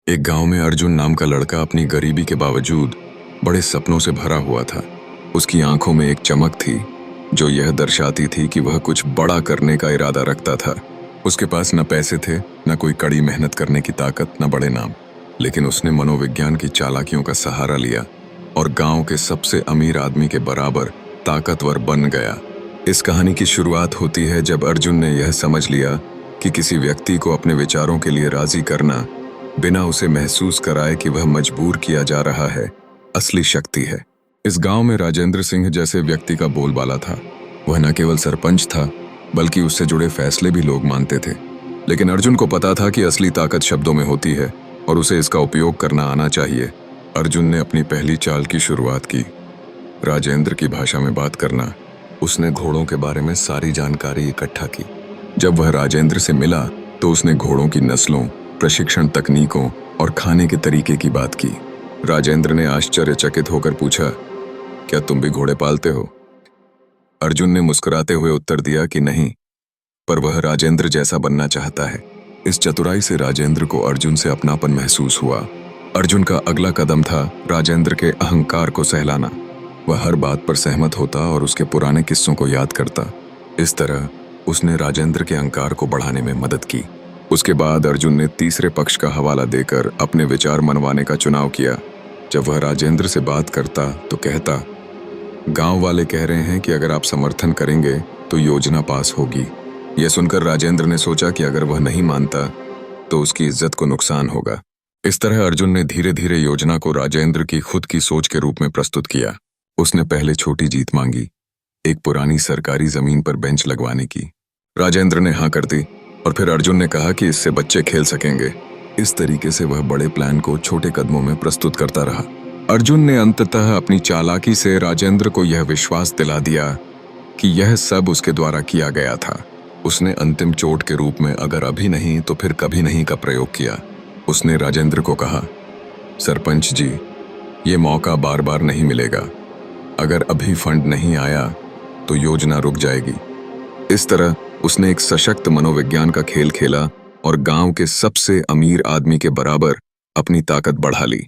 एक गांव में अर्जुन नाम का लड़का अपनी गरीबी के बावजूद बड़े सपनों से भरा हुआ था। उसकी आंखों में एक चमक थी जो यह दर्शाती थी कि वह कुछ बड़ा करने का इरादा रखता था। उसके पास न पैसे थे, न कोई कड़ी मेहनत करने की ताकत, न बड़े नाम, लेकिन उसने मनोविज्ञान की चालाकियों का सहारा लिया और गांव के सबसे अमीर आदमी के बराबर ताकतवर बन गया। इस कहानी की शुरुआत होती है जब अर्जुन ने यह समझ लिया कि किसी व्यक्ति को अपने विचारों के लिए राजी करना, बिना उसे महसूस कराए कि वह मजबूर किया जा रहा है, असली शक्ति है। इस गांव में राजेंद्र सिंह जैसे व्यक्ति का बोलबाला था। वह न केवल सरपंच था, बल्कि उससे जुड़े फैसले भी लोग मानते थे। लेकिन अर्जुन को पता था कि असली ताकत शब्दों में होती है और उसे इसका उपयोग करना आना चाहिए। अर्जुन ने अपनी पहली चाल की शुरुआत की, राजेंद्र की भाषा में बात करना। उसने घोड़ों के बारे में सारी जानकारी इकट्ठा की। जब वह राजेंद्र से मिला तो उसने घोड़ों की नस्लों, प्रशिक्षण तकनीकों और खाने के तरीके की बात की। राजेंद्र ने आश्चर्यचकित होकर पूछा, क्या तुम भी घोड़े पालते हो? अर्जुन ने मुस्कुराते हुए उत्तर दिया कि नहीं, पर वह राजेंद्र जैसा बनना चाहता है। इस चतुराई से राजेंद्र को अर्जुन से अपनापन महसूस हुआ। अर्जुन का अगला कदम था राजेंद्र के अहंकार को सहलाना। वह हर बात पर सहमत होता और उसके पुराने किस्सों को याद करता। इस तरह उसने राजेंद्र के अहंकार को बढ़ाने में मदद की। उसके बाद अर्जुन ने तीसरे पक्ष का हवाला देकर अपने विचार मनवाने का चुनाव किया। जब वह राजेंद्र से बात करता तो कहता, गांव वाले कह रहे हैं कि अगर आप समर्थन करेंगे तो योजना पास होगी। यह सुनकर राजेंद्र ने सोचा कि अगर वह नहीं मानता तो उसकी इज्जत को नुकसान होगा। इस तरह अर्जुन ने धीरे धीरे योजना को राजेंद्र की खुद की सोच के रूप में प्रस्तुत किया। उसने पहले छोटी जीत मांगी, एक पुरानी सरकारी जमीन पर बेंच लगवाने की। राजेंद्र ने हाँ कर दी और फिर अर्जुन ने कहा कि इससे बच्चे खेल सकेंगे। इस तरीके से वह बड़े प्लान को छोटे कदमों में प्रस्तुत करता रहा। अर्जुन ने अंततः अपनी चालाकी से राजेंद्र को यह विश्वास दिला दिया कि यह सब उसके द्वारा किया गया था। उसने अंतिम चोट के रूप में अगर अभी नहीं तो फिर कभी नहीं का प्रयोग किया। उसने राजेंद्र को कहा, सरपंच जी, ये मौका बार बार नहीं मिलेगा। अगर अभी फंड नहीं आया तो योजना रुक जाएगी। इस तरह उसने एक सशक्त मनोविज्ञान का खेल खेला और गांव के सबसे अमीर आदमी के बराबर अपनी ताकत बढ़ा ली।